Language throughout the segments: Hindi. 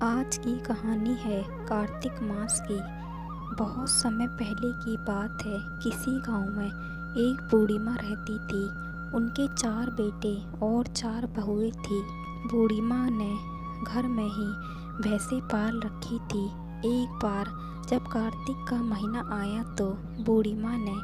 आज की कहानी है कार्तिक मास की। बहुत समय पहले की बात है। किसी गांव में एक बूढ़ी माँ रहती थी। उनके 4 बेटे और 4 बहुएं थी। बूढ़ी माँ ने घर में ही भैंसें पाल रखी थी। एक बार जब कार्तिक का महीना आया तो बूढ़ी माँ ने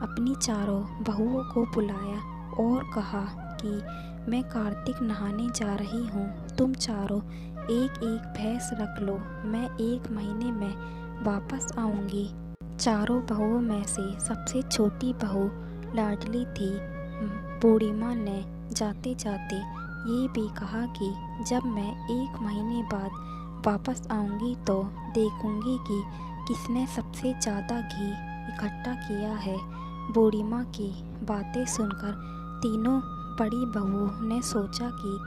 अपनी चारों बहुओं को बुलाया और कहा कि मैं कार्तिक नहाने जा रही हूँ। तुम चारों एक एक भैंस रख लो, मैं 1 महीने में वापस आऊँगी। चारों बहुओं में से सबसे छोटी बहू लाडली थी। बूढ़ी माँ ने जाते जाते ये भी कहा कि जब मैं 1 महीने बाद वापस आऊँगी तो देखूँगी कि किसने सबसे ज़्यादा घी इकट्ठा किया है। बूढ़ी माँ की बातें सुनकर तीनों बड़ी बहुओं ने सोचा कि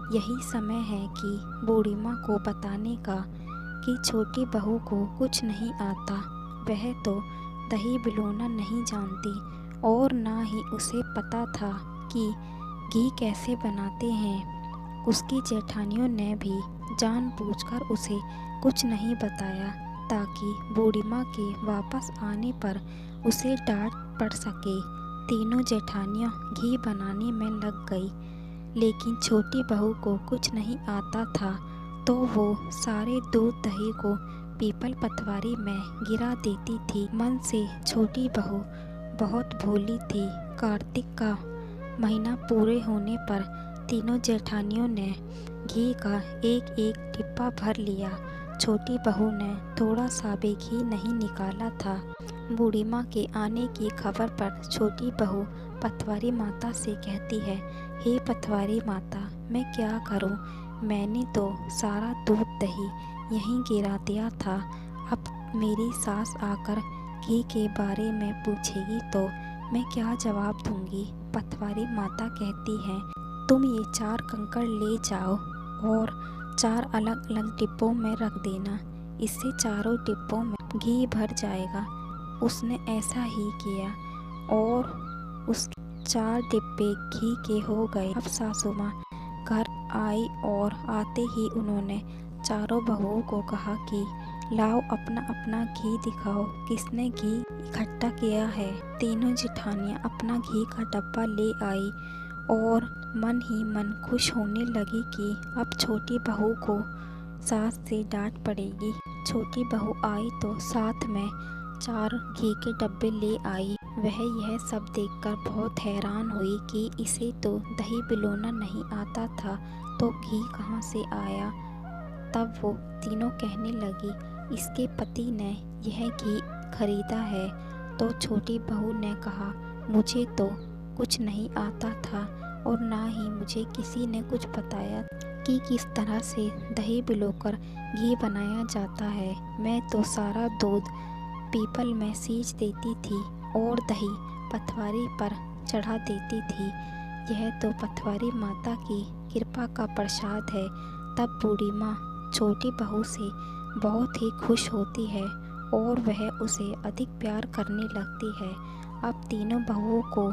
यही समय है कि बूढ़ी माँ को बताने का कि छोटी बहू को कुछ नहीं आता। वह तो दही बिलोना नहीं जानती और ना ही उसे पता था कि घी कैसे बनाते हैं। उसकी जेठानियों ने भी जानबूझकर उसे कुछ नहीं बताया ताकि बूढ़ी माँ के वापस आने पर उसे डांट पड़ सके। तीनों जेठानियाँ घी बनाने में लग गई, लेकिन छोटी बहू को कुछ नहीं आता था तो वो सारे दूध दही को पीपल पतवारी में गिरा देती थी। मन से छोटी बहू बहुत भोली थी। कार्तिक का महीना पूरे होने पर तीनों जेठानियों ने घी का एक एक डिब्बा भर लिया। छोटी बहू ने थोड़ा सा भी घी नहीं निकाला था। बूढ़ी माँ के आने की खबर पर छोटी बहू पतवारी माता से कहती है, हे पतवारी माता, मैं क्या करूं? मैंने तो सारा दूध दही यहीं गिरा दिया था। अब मेरी सास आकर घी के बारे में पूछेगी तो मैं क्या जवाब दूंगी? पतवारी माता कहती है, तुम ये 4 कंकड़ ले जाओ और 4 अलग अलग डिब्बों में रख देना। इससे चारों डिब्बों में घी भर जाएगा। उसने ऐसा ही किया और उसके 4 डिब्बे घी के हो गए। अब सासू माँ घर आई और आते ही उन्होंने चारों बहुओं को कहा कि लाओ अपना अपना घी दिखाओ, किसने घी इकट्ठा किया है। तीनों जेठानियाँ अपना घी का डब्बा ले आई और मन ही मन खुश होने लगी कि अब छोटी बहू को सास से डांट पड़ेगी। छोटी बहू आई तो साथ में 4 घी के डब्बे ले आई। वह यह सब देखकर बहुत हैरान हुई कि इसे तो दही बिलोना नहीं आता था तो घी कहाँ से आया। तब वो तीनों कहने लगी, इसके पति ने यह घी खरीदा है। तो छोटी बहू ने कहा, मुझे तो कुछ नहीं आता था और ना ही मुझे किसी ने कुछ बताया कि किस तरह से दही बिलोकर घी बनाया जाता है। मैं तो सारा दूध पीपल में सींच देती थी और दही पतवारी पर चढ़ा देती थी। यह तो पतवारी माता की कृपा का प्रसाद है। तब बूढ़ी माँ छोटी बहू से बहुत ही खुश होती है और वह उसे अधिक प्यार करने लगती है। अब तीनों बहुओं को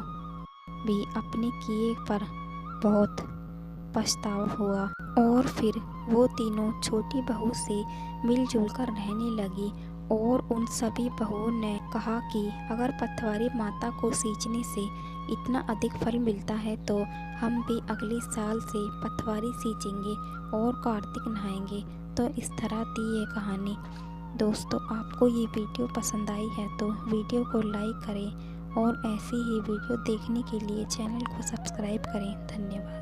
भी अपने किए पर बहुत पछतावा हुआ और फिर वो तीनों छोटी बहू से मिलजुल कर रहने लगी। और उन सभी बहुओं ने कहा कि अगर पतवारी माता को सींचने से इतना अधिक फल मिलता है तो हम भी अगले साल से पतवारी सींचेंगे और कार्तिक नहाएंगे। तो इस तरह थी ये कहानी। दोस्तों, आपको ये वीडियो पसंद आई है तो वीडियो को लाइक करें और ऐसी ही वीडियो देखने के लिए चैनल को सब्सक्राइब करें। धन्यवाद।